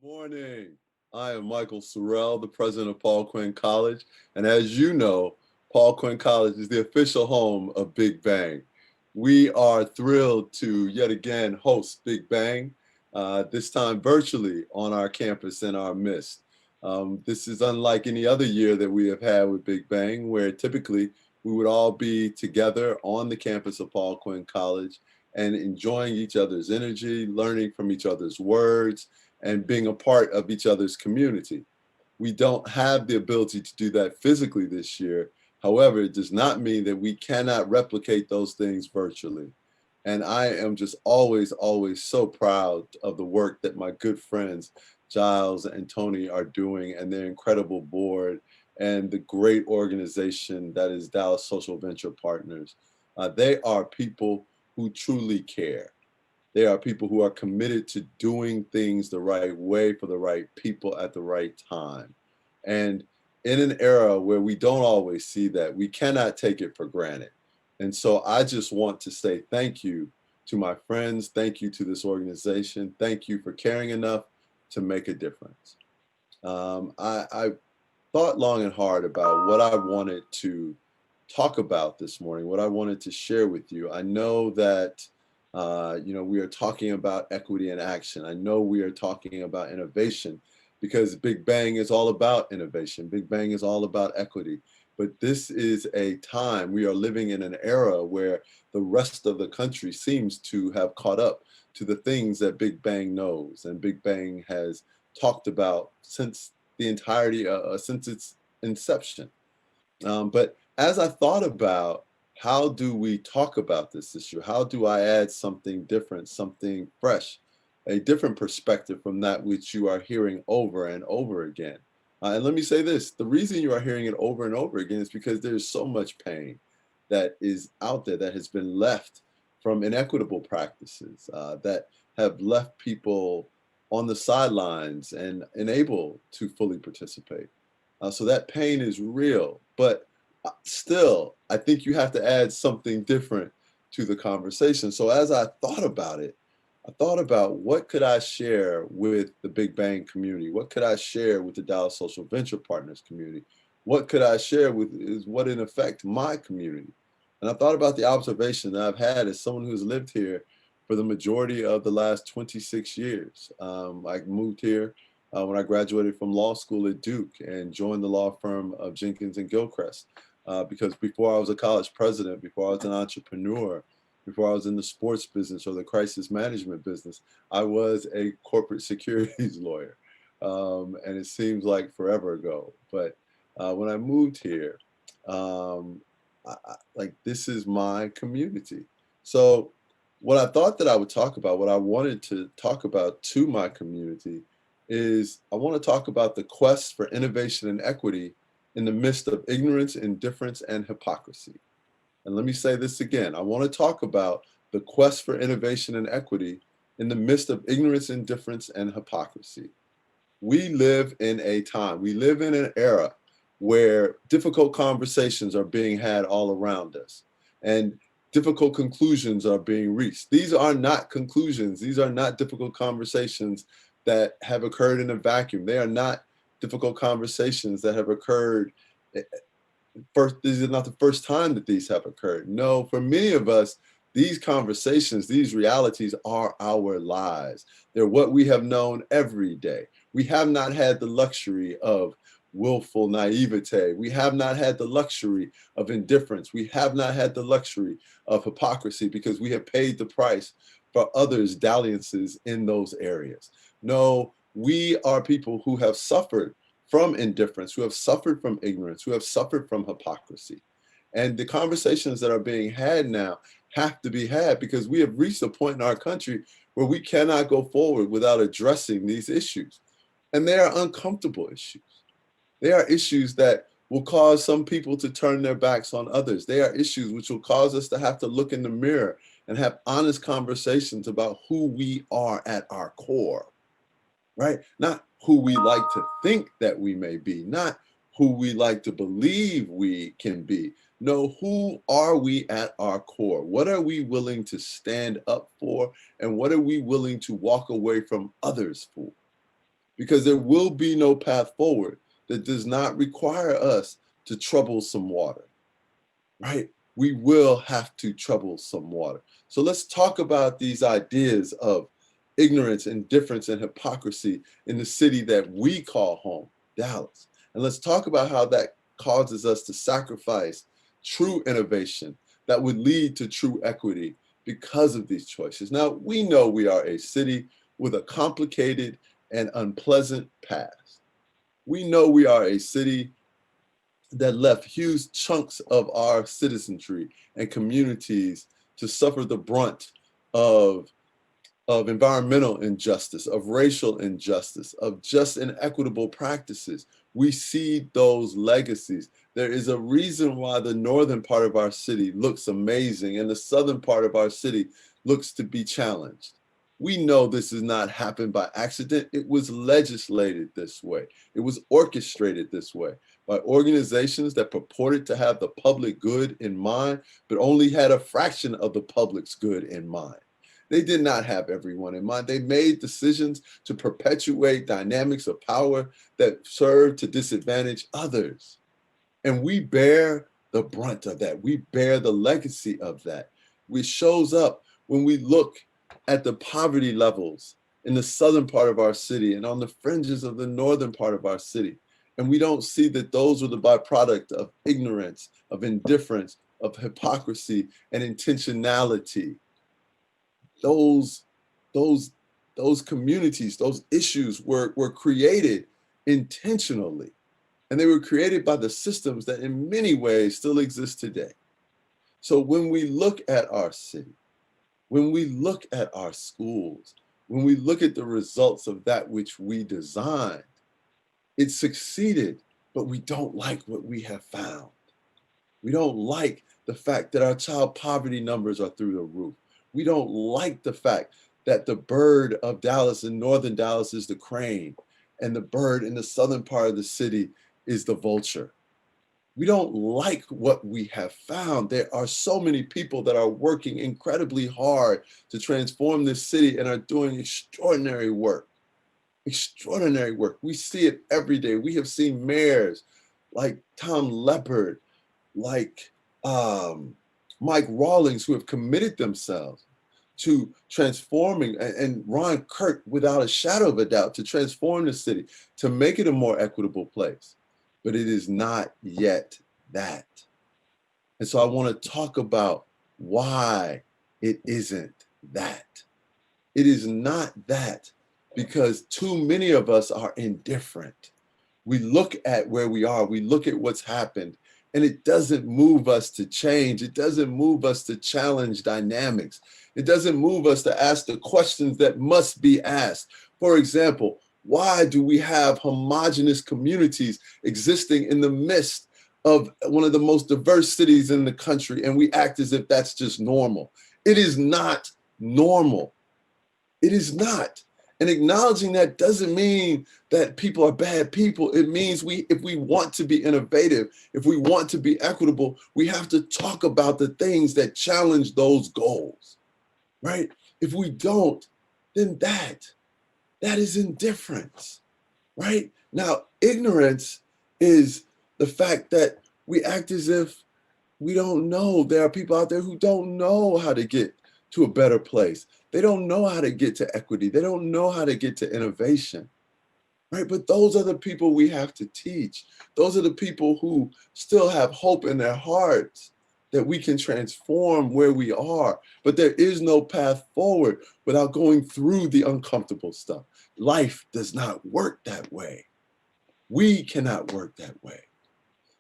Morning. I am Michael Sorrell, the president of Quinn College. And as you know, Quinn College is the official home of bigBANG. We are thrilled to yet again host bigBANG, this time virtually on our campus in our midst. This is unlike any other year that we have had with bigBANG, where typically we would all be together on the campus of Quinn College and enjoying each other's energy, learning from each other's words, and being a part of each other's community. We don't have the ability to do that physically this year. However, it does not mean that we cannot replicate those things virtually. And I am just always so proud of the work that my good friends Giles and Tony are doing and their incredible board and the great organization that is Dallas Social Venture Partners. They are people who truly care. They are people who are committed to doing things the right way for the right people at the right time. And in an era where we don't always see that, we cannot take it for granted. And so I just want to say thank you to my friends. Thank you to this organization. Thank you for caring enough to make a difference. I thought long and hard about what I wanted to talk about this morning, what I wanted to share with you. I know that we are talking about equity in action. I know we are talking about innovation because bigBANG is all about innovation. bigBANG is all about equity. But this is a time, we are living in an era where the rest of the country seems to have caught up to the things that bigBANG knows and bigBANG has talked about since the entirety, since its inception. But as I thought about how do we talk about this issue, how do I add something different, something fresh, a different perspective from that which you are hearing over and over again. And let me say this, the reason you are hearing it over and over again is because there's so much pain that is out there that has been left from inequitable practices that have left people on the sidelines and unable to fully participate. So that pain is real, but still, I think you have to add something different to the conversation. So as I thought about it, I thought about what could I share with the bigBANG community? What could I share with the Dallas Social Venture Partners community? What could I share with is what in effect my community? And I thought about the observation that I've had as someone who's lived here for the majority of the last 26 years. I moved here when I graduated from law school at Duke and joined the law firm of Jenkins and Gilchrist. Because before I was a college president, before I was an entrepreneur, before I was in the sports business or the crisis management business, I was a corporate securities lawyer. And it seems like forever ago. But when I moved here, like this is my community. So what I thought that I would talk about, what I wanted to talk about to my community is I want to talk about the quest for innovation and equity in the midst of ignorance, indifference, and hypocrisy. And let me say this again. I want to talk about the quest for innovation and equity in the midst of ignorance, indifference, and hypocrisy. We live in a time, we live in an era where difficult conversations are being had all around us and difficult conclusions are being reached. These are not conclusions. These are not difficult conversations that have occurred in a vacuum. They are not difficult conversations that have occurred. First, this is not the first time that these have occurred. No, for many of us, these conversations, these realities are our lives. They're what we have known every day. We have not had the luxury of willful naivete. We have not had the luxury of indifference. We have not had the luxury of hypocrisy because we have paid the price for others' dalliances in those areas. No, we are people who have suffered from indifference, who have suffered from ignorance, who have suffered from hypocrisy. And the conversations that are being had now have to be had because we have reached a point in our country where we cannot go forward without addressing these issues. And they are uncomfortable issues. They are issues that will cause some people to turn their backs on others. They are issues which will cause us to have to look in the mirror and have honest conversations about who we are at our core, right? Not who we like to think that we may be, not who we like to believe we can be. No, who are we at our core? What are we willing to stand up for? And what are we willing to walk away from others for? because there will be no path forward that does not require us to trouble some water, right? We will have to trouble some water. So let's talk about these ideas of ignorance, indifference, and hypocrisy in the city that we call home, Dallas. And let's talk about how that causes us to sacrifice true innovation that would lead to true equity because of these choices. Now, we know we are a city with a complicated and unpleasant past. We know we are a city that left huge chunks of our citizenry and communities to suffer the brunt of environmental injustice, of racial injustice, of just inequitable practices. We see those legacies. There is a reason why the northern part of our city looks amazing and the southern part of our city looks to be challenged. We know this has not happened by accident. It was legislated this way. It was orchestrated this way by organizations that purported to have the public good in mind, but only had a fraction of the public's good in mind. They did not have everyone in mind. They made decisions to perpetuate dynamics of power that serve to disadvantage others. And we bear the brunt of that. We bear the legacy of that, which shows up when we look at the poverty levels in the southern part of our city and on the fringes of the northern part of our city. And we don't see that those were the byproduct of ignorance, of indifference, of hypocrisy, and intentionality. Those communities, those issues were created intentionally. And they were created by the systems that in many ways still exist today. So when we look at our city, when we look at our schools, when we look at the results of that which we designed, it succeeded, but we don't like what we have found. We don't like the fact that our child poverty numbers are through the roof. We don't like the fact that the bird of Dallas in northern Dallas is the crane, and the bird in the southern part of the city is the vulture. We don't like what we have found. There are so many people that are working incredibly hard to transform this city and are doing extraordinary work. Extraordinary work. We see it every day. We have seen mayors like Tom Leppard, like Mike Rawlings, who have committed themselves to transforming, and Ron Kirk, without a shadow of a doubt, to transform the city, to make it a more equitable place. But it is not yet that. And so I want to talk about why it isn't that. It is not that because too many of us are indifferent. We look at where we are, we look at what's happened, and it doesn't move us to change. It doesn't move us to challenge dynamics. It doesn't move us to ask the questions that must be asked. For example, why do we have homogenous communities existing in the midst of one of the most diverse cities in the country, and we act as if that's just normal? It is not normal. It is not. And acknowledging that doesn't mean that people are bad people. It means if we want to be innovative, if we want to be equitable, we have to talk about the things that challenge those goals, right? If we don't, then that is indifference, right? Now, ignorance is the fact that we act as if we don't know. There are people out there who don't know how to get to a better place. They don't know how to get to equity. They don't know how to get to innovation, right? But those are the people we have to teach. Those are the people who still have hope in their hearts that we can transform where we are. But there is no path forward without going through the uncomfortable stuff. Life does not work that way. We cannot work that way.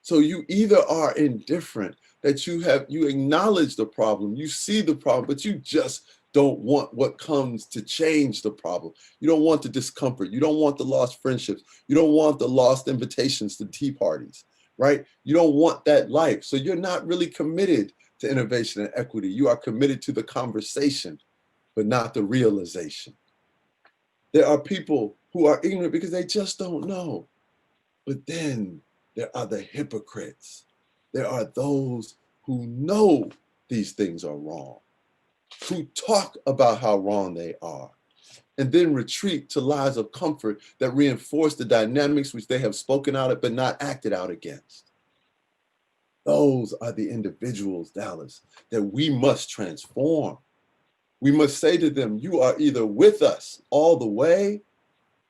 So you either are indifferent, that you acknowledge the problem, you see the problem, but you just don't want what comes to change the problem. You don't want the discomfort. You don't want the lost friendships. You don't want the lost invitations to tea parties, right? You don't want that life. So you're not really committed to innovation and equity. You are committed to the conversation, but not the realization. There are people who are ignorant because they just don't know. But then there are the hypocrites. There are those who know these things are wrong, who talk about how wrong they are, and then retreat to lives of comfort that reinforce the dynamics which they have spoken out of but not acted out against. Those are the individuals, Dallas, that we must transform. We must say to them, you are either with us all the way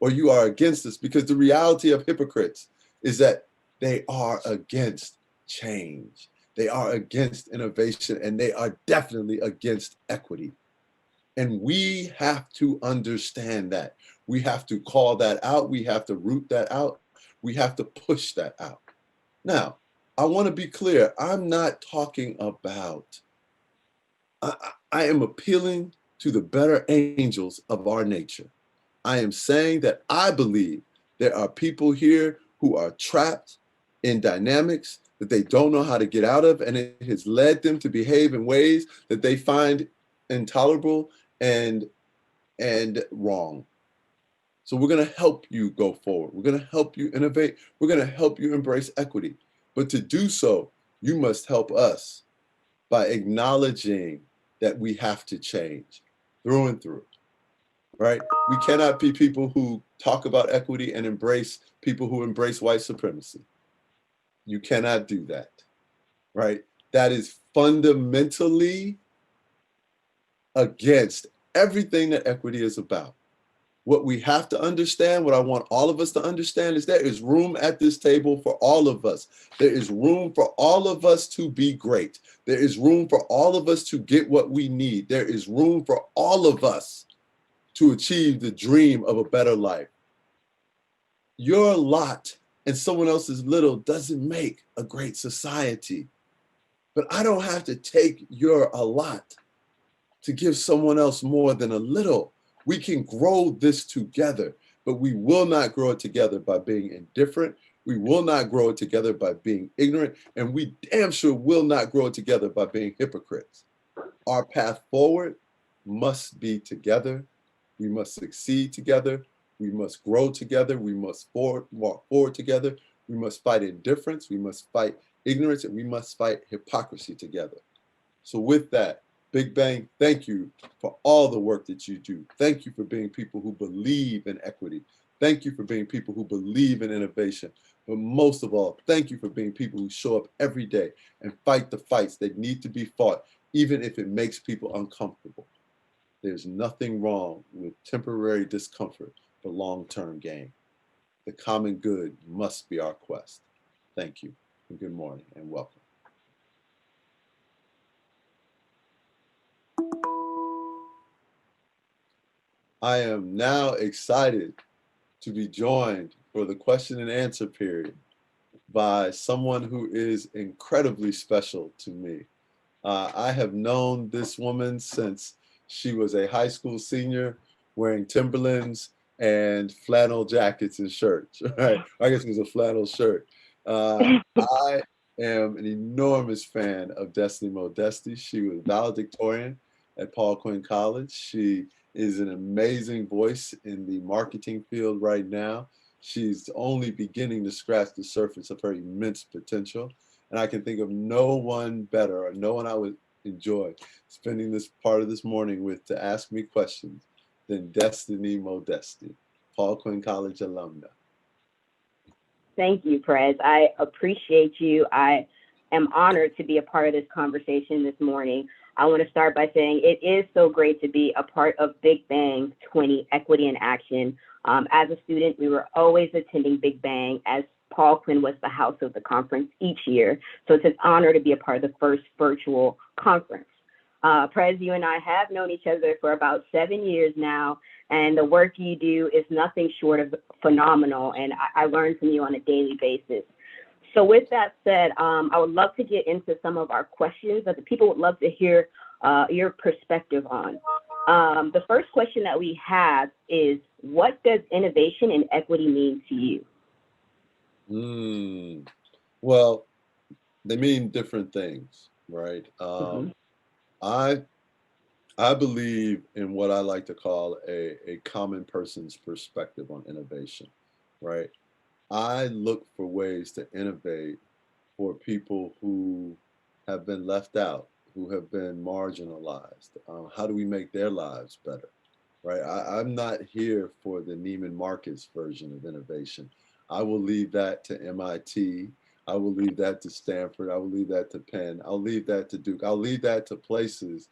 or you are against us, because the reality of hypocrites is that they are against change. They are against innovation, and they are definitely against equity. And we have to understand that. We have to call that out. We have to root that out. We have to push that out. Now, I want to be clear. I'm not talking about, I am appealing to the better angels of our nature. I am saying that I believe there are people here who are trapped in dynamics that they don't know how to get out of, and it has led them to behave in ways that they find intolerable and wrong. So we're going to help you go forward. We're going to help you innovate. We're going to help you embrace equity. But to do so, you must help us by acknowledging that we have to change through and through, right? We cannot be people who talk about equity and embrace people who embrace white supremacy. You cannot do that, right? That is fundamentally against everything that equity is about. What we have to understand, what I want all of us to understand, is there is room at this table for all of us. There is room for all of us to be great. There is room for all of us to get what we need. There is room for all of us to achieve the dream of a better life. Your lot and someone else's little doesn't make a great society. But I don't have to take your a lot to give someone else more than a little. We can grow this together, but we will not grow it together by being indifferent. We will not grow it together by being ignorant, and we damn sure will not grow it together by being hypocrites. Our path forward must be together. We must succeed together. We must grow together. We must walk forward together. We must fight indifference. We must fight ignorance, and we must fight hypocrisy together. So with that, Big Bang, thank you for all the work that you do. Thank you for being people who believe in equity. Thank you for being people who believe in innovation. But most of all, thank you for being people who show up every day and fight the fights that need to be fought, even if it makes people uncomfortable. There's nothing wrong with temporary discomfort for long-term gain. The common good must be our quest. Thank you, and good morning, and welcome. I am now excited to be joined for the question and answer period by someone who is incredibly special to me. I have known this woman since she was a high school senior wearing Timberlands and flannel jackets and shirts, right? I guess it was a flannel shirt. I am an enormous fan of Destiny Modesti. She was valedictorian at Paul Quinn College. She is an amazing voice in the marketing field right now. She's only beginning to scratch the surface of her immense potential. And I can think of no one better, or no one I would enjoy spending this part of this morning with to ask me questions than Destiny Modesti, Paul Quinn College alumna. Thank you, Prez. I appreciate you. I am honored to be a part of this conversation this morning. I want to start by saying it is so great to be a part of bigBANG 20 Equity in Action. As a student, we were always attending bigBANG as Paul Quinn was the house of the conference each year. So it's an honor to be a part of the first virtual conference. Prez, you and I have known each other for about 7 years now, and the work you do is nothing short of phenomenal, and I learn from you on a daily basis. So with that said, I would love to get into some of our questions that the people would love to hear your perspective on. The first question that we have is, what does innovation and equity mean to you? Well, they mean different things, right? I believe in what I like to call a common person's perspective on innovation, right? I look for ways to innovate for people who have been left out, who have been marginalized. How do we make their lives better, right? I'm not here for the Neiman Marcus version of innovation. I will leave that to MIT. I will leave that to Stanford. I will leave that to Penn. I'll leave that to Duke. I'll leave that to places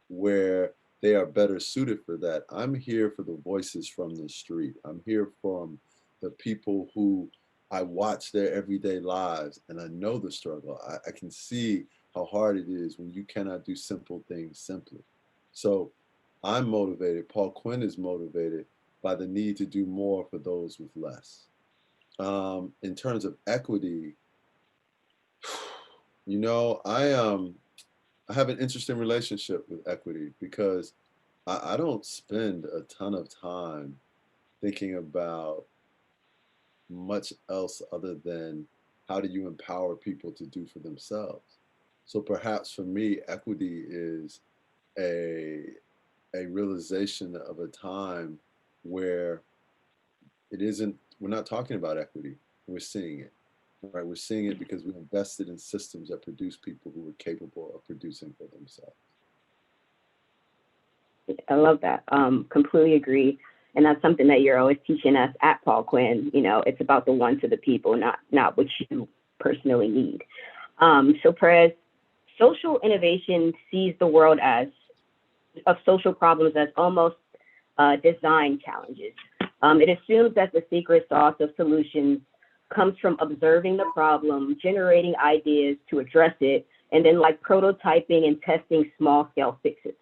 where they are better suited for that. I'm here for the voices from the street. I'm here from the people who I watch their everyday lives and I know the struggle. I can see how hard it is when you cannot do simple things simply. So I'm motivated. Paul Quinn is motivated by the need to do more for those with less. In terms of equity, you know, I have an interesting relationship with equity because I don't spend a ton of time thinking about much else other than how do you empower people to do for themselves. So perhaps for me, equity is a a realization of a time where it isn't, we're not talking about equity, we're seeing it, right? We're seeing it because we invested in systems that produce people who were capable of producing for themselves. I love that. Completely agree. And that's something that you're always teaching us at Paul Quinn. You know, it's about the one to the people, not what you personally need. So Perez, social innovation sees the world as of social problems as almost design challenges. It assumes that the secret sauce of solutions comes from observing the problem, generating ideas to address it, and then like prototyping and testing small scale fixes.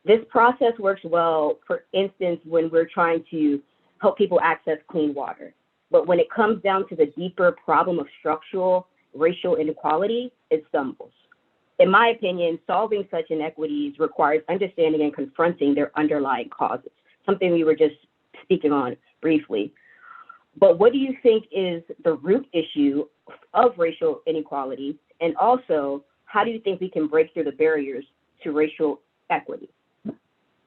This process works well, for instance, when we're trying to help people access clean water. But when it comes down to the deeper problem of structural racial inequality, it stumbles. In my opinion, solving such inequities requires understanding and confronting their underlying causes, something we were just speaking on briefly. But what do you think is the root issue of racial inequality? And also, how do you think we can break through the barriers to racial equity?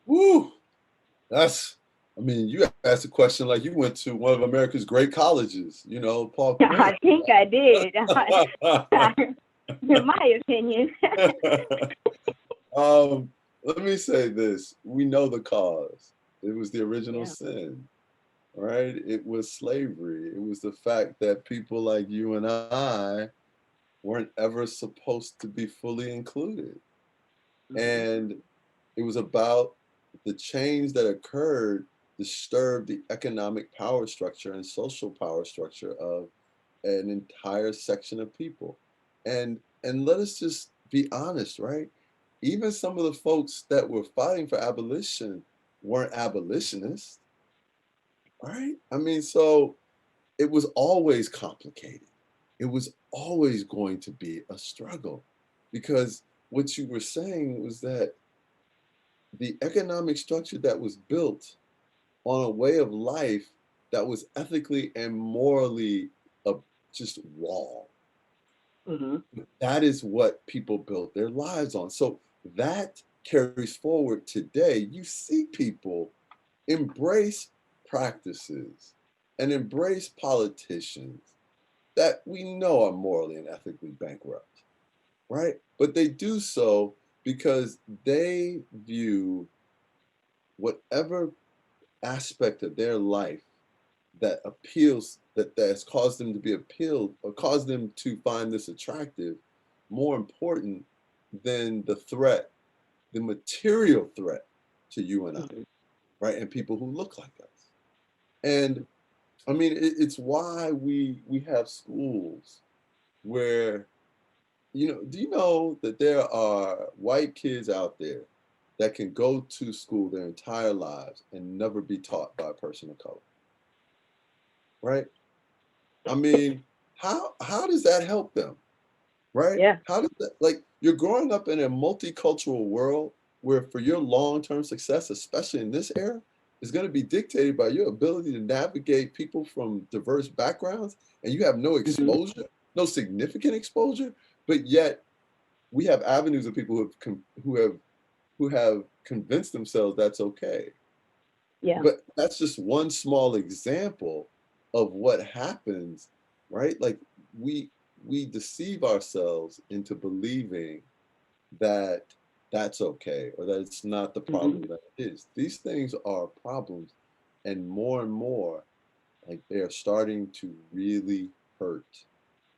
Woo! That's, I mean, you asked a question like you went to one of America's great colleges, you know, Paul Quinn. I think I did, in my opinion. Let me say this. We know the cause. It was the original Yeah. sin, right? It was slavery. It was the fact that people like you and I weren't ever supposed to be fully included. Mhm. And it was about the change that occurred disturbed the economic power structure and social power structure of an entire section of people. And let us just be honest, right? Even some of the folks that were fighting for abolition weren't abolitionists, right? I mean, so it was always complicated. It was always going to be a struggle because what you were saying was that the economic structure that was built on a way of life that was ethically and morally just wrong. Mhm. That is what people built their lives on. So that carries forward today. You see people embrace practices and embrace politicians that we know are morally and ethically bankrupt, right? But they do so because they view whatever aspect of their life that appeals, that has caused them to be appealed or caused them to find this attractive more important than the threat, the material threat to you and I, Mhm. right? And people who look like us. And I mean, it's why we have schools where, you know, do you know that there are white kids out there that can go to school their entire lives and never be taught by a person of color, right? I mean, how does that help them, right? Yeah. How does that, like, you're growing up in a multicultural world where for your long-term success, especially in this era, is going to be dictated by your ability to navigate people from diverse backgrounds, and you have no Mhm. exposure, no significant exposure, but yet we have avenues of people who have convinced themselves that's okay. Yeah. But that's just one small example of what happens, right? Like we we deceive ourselves into believing that that's okay, or that it's not the Hmm. problem that it is. These things are problems, and more, like they are starting to really hurt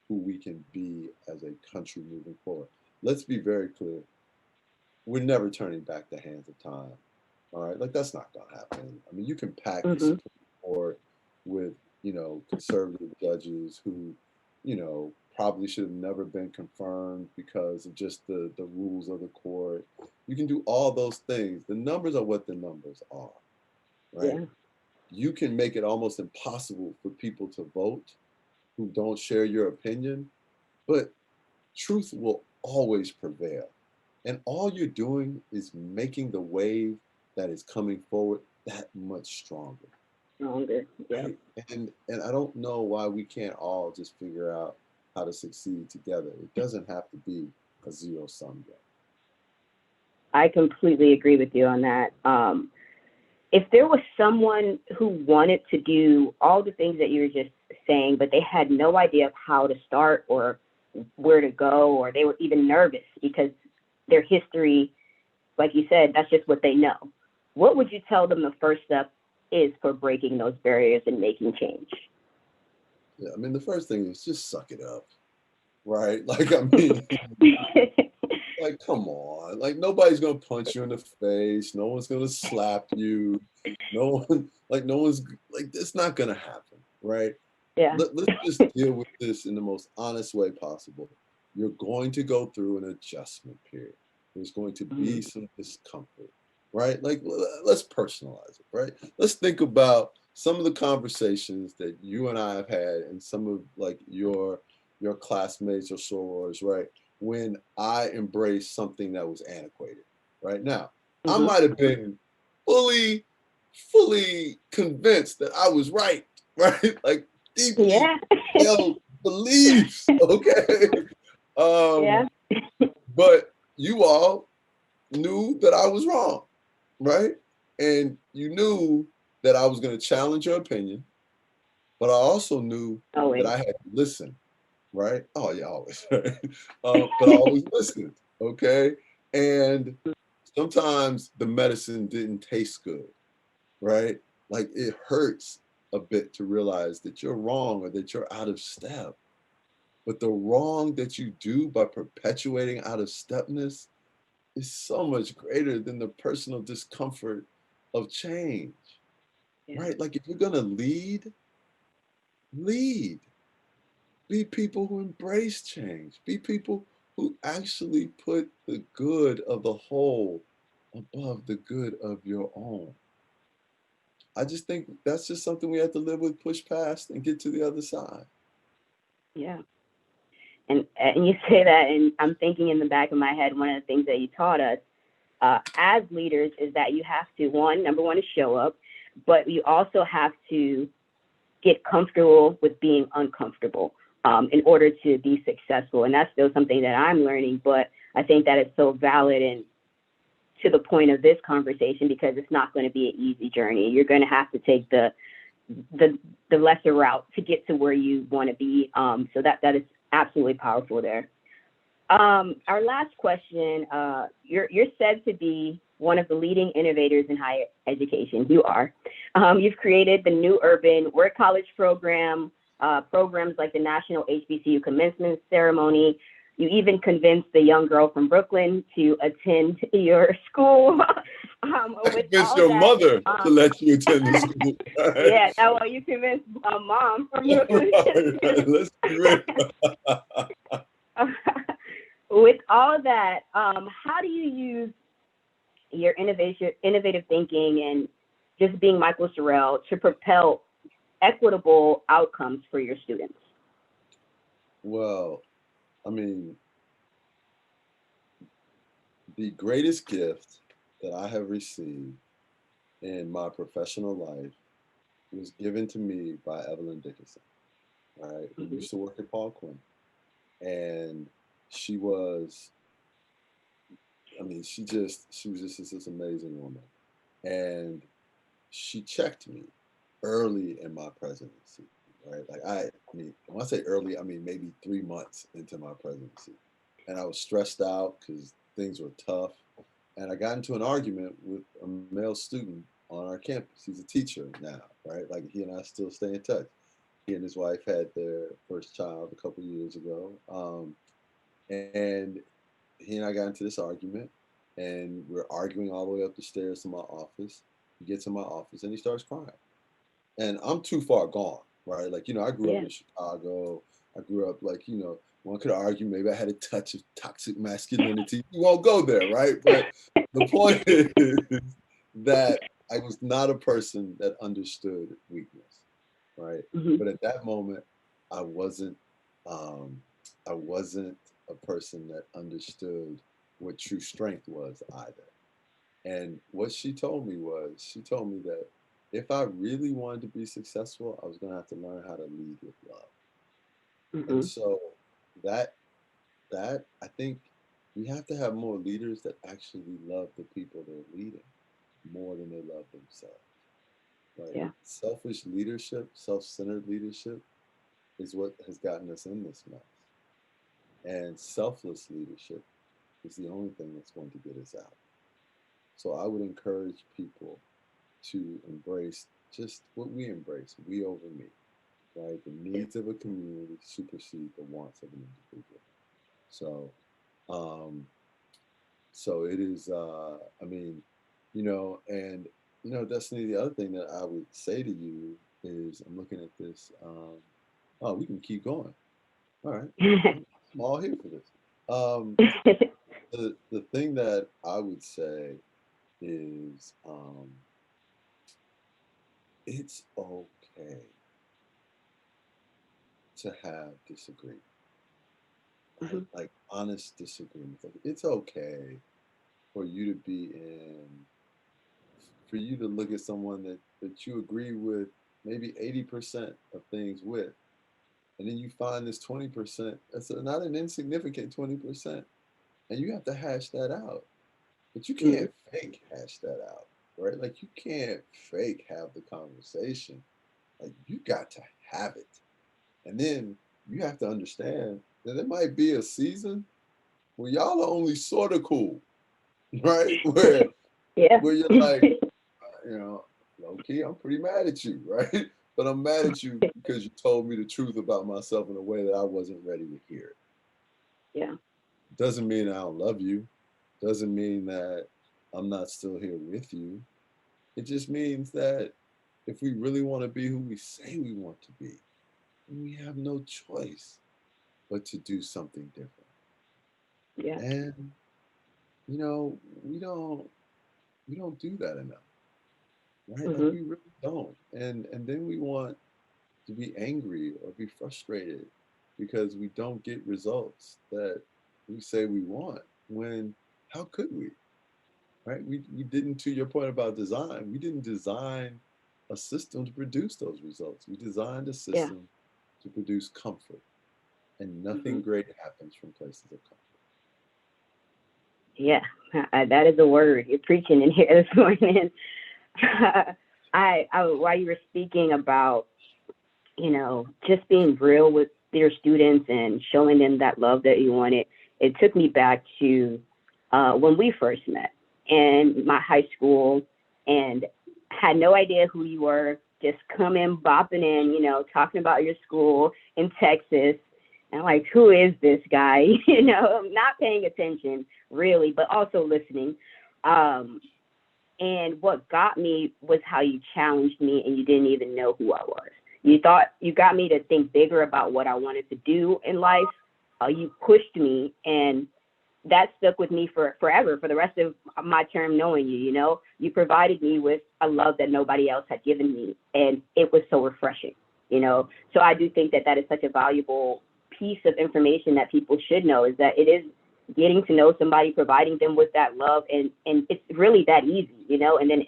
who we can be as a country moving forward. Let's be very clear. We're never turning back the hands of time. All right. Like that's not gonna happen. I mean, you can pack the Hmm. Supreme Court with, conservative judges who, probably should have never been confirmed because of just the rules of the court. You can do all those things. The numbers are what the numbers are, right? Yeah. You can make it almost impossible for people to vote who don't share your opinion, but truth will always prevail. And all you're doing is making the wave that is coming forward that much stronger. Stronger. Yep. Right? And I don't know why we can't all just figure out how to succeed together. It doesn't have to be a zero sum game. I completely agree with you on that. If there was someone who wanted to do all the things that you were just saying, but they had no idea of how to start or where to go, or they were even nervous because their history, like you said, that's just what they know. What would you tell them the first step is for breaking those barriers and making change? Yeah, I mean, the first thing is just suck it up, right? Like, I mean, like, come on. Like, nobody's gonna punch you in the face. No one's gonna slap you. No one, like, no one's like, it's not gonna happen, right? Yeah. Let's just deal with this in the most honest way possible. You're going to go through an adjustment period. There's going to be Mhm. some discomfort, right? Like, let's personalize it, right? Let's think about some of the conversations that you and I have had, and some of like your classmates or sorors, right? When I embraced something that was antiquated, right? Now, I Mhm. might have been fully, fully convinced that I was right, right? Like deeply Yeah. held beliefs, okay? Yeah. Um, but you all knew that I was wrong, right? And you knew that I was going to challenge your opinion, but I also knew that Always. I had to listen, right? Oh, yeah, always. Right? But I always listened, okay? And sometimes the medicine didn't taste good, right? Like it hurts a bit to realize that you're wrong or that you're out of step. But the wrong that you do by perpetuating out of stepness is so much greater than the personal discomfort of change, Yeah. right? Like if you're gonna lead, lead. Be people who embrace change. Be people who actually put the good of the whole above the good of your own. I just think that's just something we have to live with, push past, and get to the other side. Yeah. And you say that, and I'm thinking in the back of my head, one of the things that you taught us as leaders is that you have to number one is show up, but you also have to get comfortable with being uncomfortable in order to be successful. And that's still something that I'm learning, but I think that it's so valid and to the point of this conversation because it's not going to be an easy journey. You're going to have to take the the lesser route to get to where you want to be. So that is absolutely powerful there. Our last question, you're said to be one of the leading innovators in higher education. You are. You've created the new urban work college program, programs like the National HBCU Commencement Ceremony. You even convinced the young girl from Brooklyn to attend your school. I With convinced all your that, mother to let you attend the school. Right? yeah, well, you convinced mom from Brooklyn. Right. Let's be real. With all that, how do you use your innovative thinking, and just being Michael Sorrell to propel equitable outcomes for your students? Well, I mean, the greatest gift that I have received in my professional life was given to me by Evelyn Dickinson, right, who Mhm. used to work at Paul Quinn. And she was, I mean, she was just this amazing woman. And she checked me early in my presidency, right? Like I mean, when I say early, I mean maybe 3 months into my presidency. And I was stressed out because things were tough. and I got into an argument with a male student on our campus. He's a teacher now, right? Like he and I still stay in touch. He and his wife had their first child a couple years ago, and he and I got into this argument, and we're arguing all the way up the stairs to my office. He gets in my office and he starts crying, and I'm too far gone, right? Like, I grew up Yeah. in Chicago. I grew up like, one could argue maybe I had a touch of toxic masculinity. You won't go there, right? But the point is that I was not a person that understood weakness, right? Hmm. But at that moment, I wasn't, um, I wasn't a person that understood what true strength was either. And what she told me that if I really wanted to be successful, I was going to have to learn how to lead with love. And Hmm. so that I think we have to have more leaders that actually love the people they're leading more than they love themselves. Right? Yeah. Selfish leadership, self-centered leadership is what has gotten us in this mess. And selfless leadership is the only thing that's going to get us out. So I would encourage people to embrace just what we embrace, we over me, right? The Yeah. needs of a community supersede the wants of an individual. So, um, so it is, I mean, and, Destiny, the other thing that I would say to you is I'm looking at this. Oh, we can keep going. All right. I'm all here for this. Um, the thing that I would say is it's okay to have disagreement, right? Hmm. Like honest disagreements. Like it's okay for you to be in, for you to look at someone that you agree with maybe 80% of things with, and then you find this 20% that's not an insignificant 20%, and you have to hash that out. But you Hmm. can't fake hash that out, right? Like you can't fake have the conversation. Like you got to have it. And then you have to understand that there might be a season where y'all are only sort of cool, right? Yeah. Where you're like, low key, I'm pretty mad at you, right? But I'm mad at you because you told me the truth about myself in a way that I wasn't ready to hear. Yeah. Doesn't mean I don't love you. Doesn't mean that I'm not still here with you. It just means that if we really want to be who we say we want to be, then we have no choice but to do something different. Yeah. And you know, we don't do that enough, right? Like Hmm. we really don't. And then we want to be angry or be frustrated because we don't get results that we say we want. When how could we? Right? We didn't, to your point about design, we didn't design a system to produce those results. We designed a Yeah. system to produce comfort. And Hmm. nothing great happens from places of comfort. Yeah. That is a word. You're preaching in here this morning. While you were speaking about, just being real with your students and showing them that love that you wanted, it took me back to when we first met in my high school and had no idea who you were, just coming, bopping in, talking about your school in Texas. And like, who is this guy? Not paying attention really, but also listening. Um, and what got me was how you challenged me and you didn't even know who I was. You got me to think bigger about what I wanted to do in life. You pushed me, and that stuck with me for forever, for the rest of my term knowing you. You provided me with a love that nobody else had given me, and it was so refreshing. So I do think that that is such a valuable piece of information that people should know, is that it is getting to know somebody, providing them with that love, and it's really that easy. And then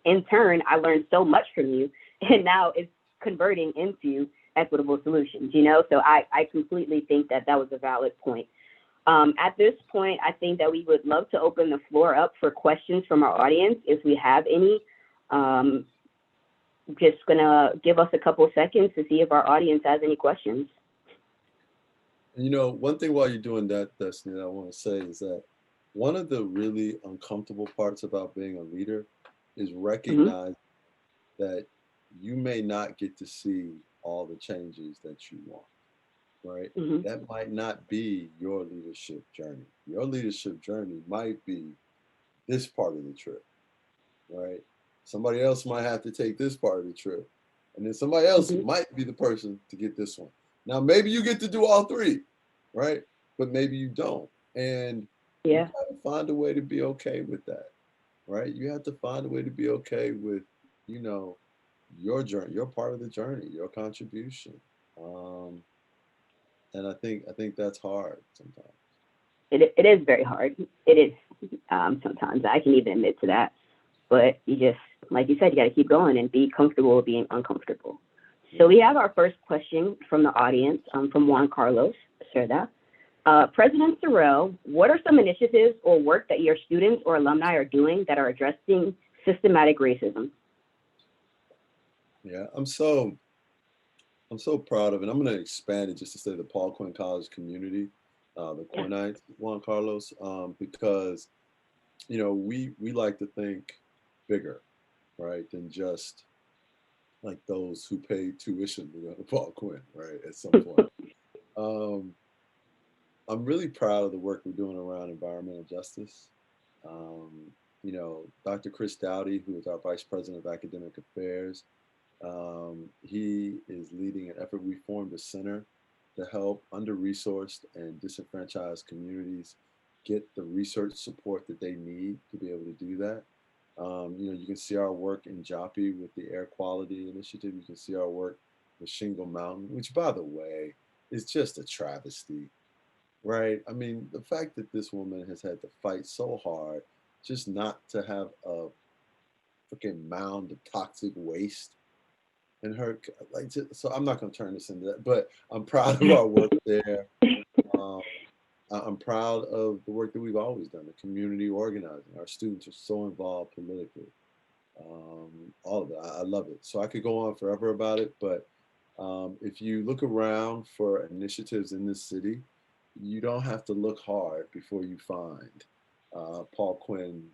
in turn, I learned so much from you, and now it's converting into equitable solutions. So I completely think that that was a valid point. At this point, I think that we would love to open the floor up for questions from our audience if we have any. Um, just gonna give us a couple of seconds to see if our audience has any questions. And one thing while you're doing that, Destiny, that I want to say is that one of the really uncomfortable parts about being a leader is Mm-hmm. recognize that you may not get to see all the changes that you want, right? Mm-hmm. That might not be your leadership journey. Your leadership journey might be this part of the trip, right? Somebody else might have to take this part of the trip. And then somebody else Mm-hmm. might be the person to get this one. Now, maybe you get to do all three, right? But maybe you don't. And you Yeah. got to find a way to be okay with that, right? You have to find a way to be okay with, you know, your journey, your part of the journey, your contribution. Um, and I think that's hard sometimes. It is very hard. It is sometimes. I can even admit to that. But you just, like you said, you got to keep going and be comfortable with being uncomfortable. So Yeah. we have our first question from the audience, from Juan Carlos Cerda. President Sorrell, what are some initiatives or work that your students or alumni are doing that are addressing systematic racism? Yeah. I'm so proud of it. I'm going to expand it just to say the Paul Quinn College community, the Yeah. Quinnites, Juan Carlos, because we like to think bigger, right, than just like those who paid tuition to go to Paul Quinn, right, at some point. Um, I'm really proud of the work we're doing around environmental justice. Um, Dr. Chris Dowdy, who is our Vice President of Academic Affairs, he is leading an effort. We formed a center to help under-resourced and disenfranchised communities get the research support that they need to be able to do that. You can see our work in Joppy with the air quality initiative. You can see our work with Shingle Mountain, which, by the way, is just a travesty, right? I mean, the fact that this woman has had to fight so hard just not to have a freaking mound of toxic waste in her, like, so I'm not going to turn this into that, but I'm proud of our work there. Um, I'm proud of the work that we've always done, the community organizing. Our students are so involved politically. All of it. I love it. So I could go on forever about it, but if you look around for initiatives in this city, you don't have to look hard before you find Paul Quinn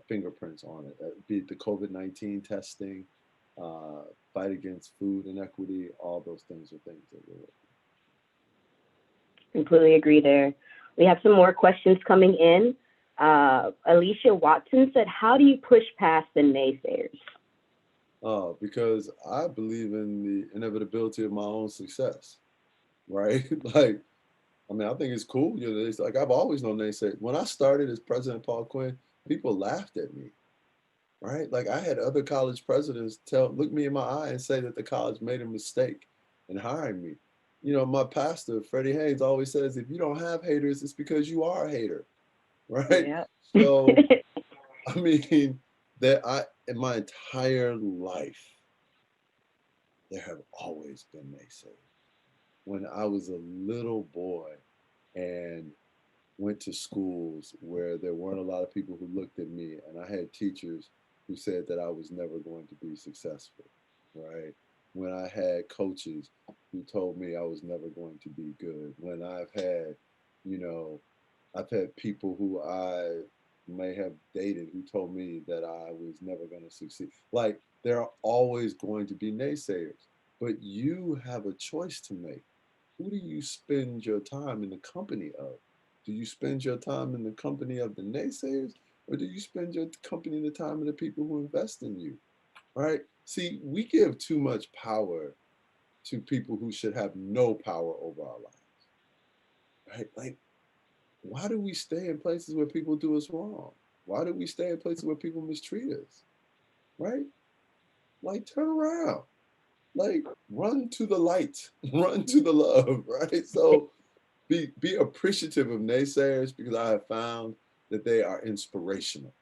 fingerprints on it. Be it the COVID-19 testing, fight against food inequity, all those things are things that we're working. Completely agree there. We have some more questions coming in. Alicia Watson said, how do you push past the naysayers? Because I believe in the inevitability of my own success, right? Like, I mean, I think it's cool. It's like I've always known they say when I started as President Paul Quinn, people laughed at me, right? Like I had other college presidents look me in my eye and say that the college made a mistake in hiring me. My pastor, Freddie Haynes, always says, if you don't have haters, it's because you are a hater, right? Yeah. So, I mean, that in my entire life, there have always been naysayers. When I was a little boy and went to schools where there weren't a lot of people who looked at me, and I had teachers who said that I was never going to be successful, right? When I had coaches who told me I was never going to be good, when you know, I've had people who I may have dated who told me that I was never going to succeed. Like, there are always going to be naysayers, but you have a choice to make. Who do you spend your time in the company of? Do you spend your time in the company of the naysayers, or do you spend your company in the time of the people who invest in you? Right? See, we give too much power to people who should have no power over our lives. Right? Like, why do we stay in places where people do us wrong? Why do we stay in places where people mistreat us? Right? Like, turn around. Like, run to the light, run to the love, right? So be appreciative of naysayers because I have found that they are inspirational,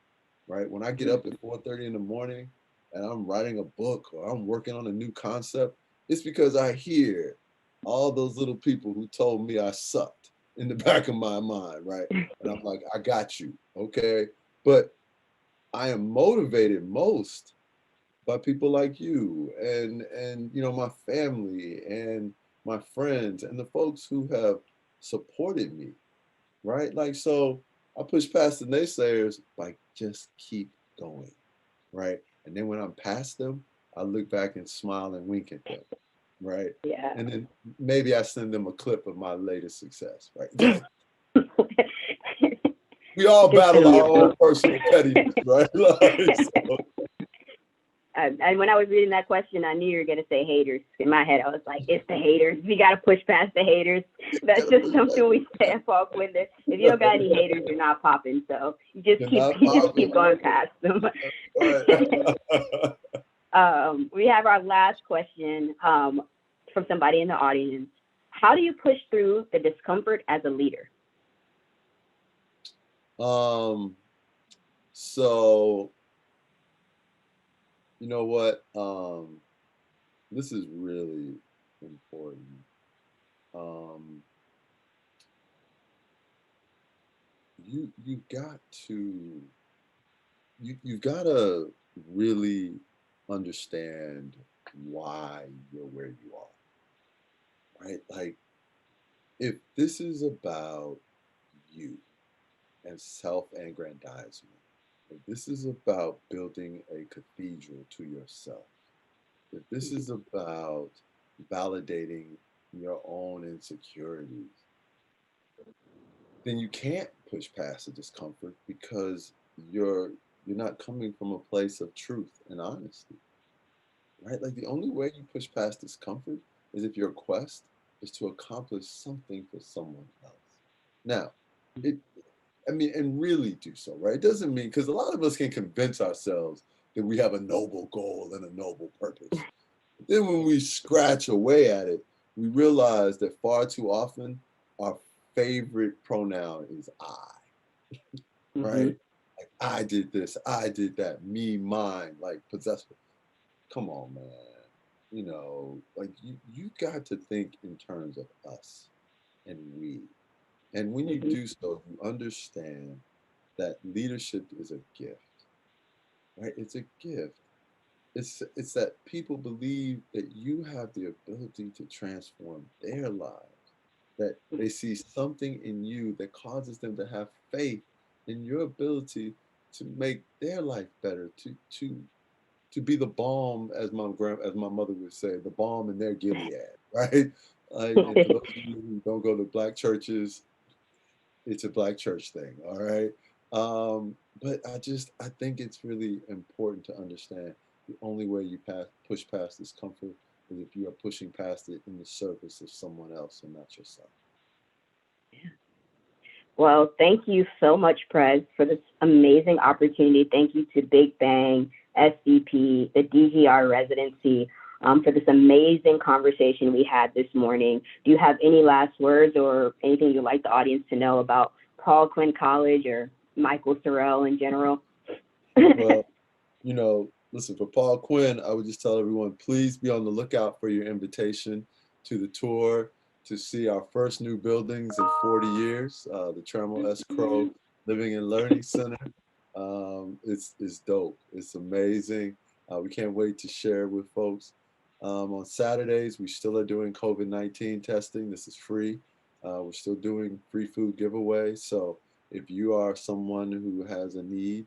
right? When I get up at 4:30 in the morning and I'm writing a book or I'm working on a new concept, it's because I hear all those little people who told me I sucked in the back of my mind, right? And I'm like, I got you, okay? But I am motivated most by people like you and my family and my friends and the folks who have supported me, right? Like, so I push past the naysayers by just keep going, right? And then when I'm past them, I look back and smile and wink at them, right? Yeah. And then maybe I send them a clip of my latest success, right? We all battle our own personal pettiness, right? So. And when I was reading that question, I knew you were going to say haters. In my head, I was like, it's the haters. We got to push past the haters. That's just something we say at Paul Quinn. If you don't got any haters, you're not popping. So you just keep going past them. We have our last question from somebody in the audience. How do you push through the discomfort as a leader? So, you know what? This is really important. You've got to really understand why you're where you are, right? Like, if this is about you and self-aggrandizement, if this is about building a cathedral to yourself, if this is about validating your own insecurities, then you can't push past the discomfort because you're not coming from a place of truth and honesty, right? Like the only way you push past discomfort is if your quest is to accomplish something for someone else. Now, and really do so, right? It doesn't mean, because a lot of us can convince ourselves that we have a noble goal and a noble purpose. But then when we scratch away at it, we realize that far too often our favorite pronoun is I, right? Like, I did this, I did that, me, mine, like possessive. Come on, man. You know, like you got to think in terms of us and we. And when you do so, you understand that leadership is a gift, right? It's a gift. It's that people believe that you have the ability to transform their lives, that they see something in you that causes them to have faith in your ability to make their life better, to be the balm, as my mother would say, the balm in their Gilead, right? And for those of you who don't go to Black churches, it's a Black church thing, all right? But I think it's really important to understand the only way you push past discomfort is if you are pushing past it in the service of someone else and not yourself. Well, thank you so much, Prez, for this amazing opportunity. Thank you to bigBANG, SVP, the DGR residency, for this amazing conversation we had this morning. Do you have any last words or anything you'd like the audience to know about Paul Quinn College or Michael Sorrell in general? Well, you know, listen, for Paul Quinn, I would just tell everyone, please be on the lookout for your invitation to the tour, to see our first new buildings in 40 years, the Trammell S. Crow Living and Learning Center. It's dope. It's amazing. We can't wait to share with folks. On Saturdays, we still are doing COVID-19 testing. This is free. We're still doing free food giveaways. So if you are someone who has a need,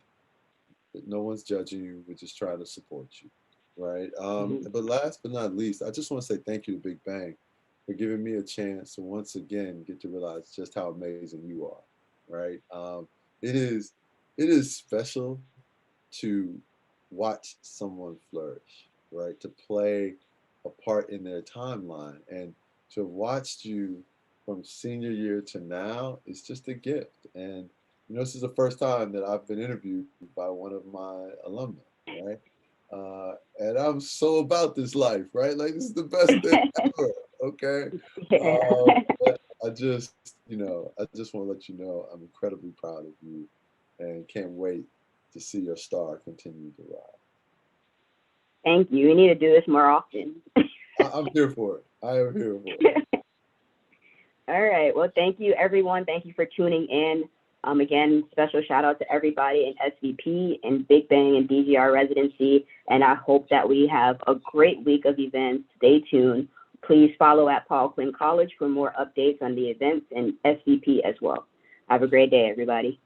no one's judging you. We're just trying to support you, right? But last but not least, I just want to say thank you to bigBANG for giving me a chance to once again get to realize just how amazing you are, right? It is special to watch someone flourish, right? To play a part in their timeline and to have watched you from senior year to now is just a gift. And you know, this is the first time that I've been interviewed by one of my alumni, right? And I'm so about this life, right? Like this is the best thing ever, okay? But I just want to let you know I'm incredibly proud of you and can't wait to see your star continue to rise. Thank you. We need to do this more often. I'm here for it. I am here for it. All right. Well, thank you, everyone. Thank you for tuning in. Again, special shout out to everybody in SVP and bigBANG and DGR residency. And I hope that we have a great week of events. Stay tuned. Please follow at Paul Quinn College for more updates on the events and SVP as well. Have a great day, everybody.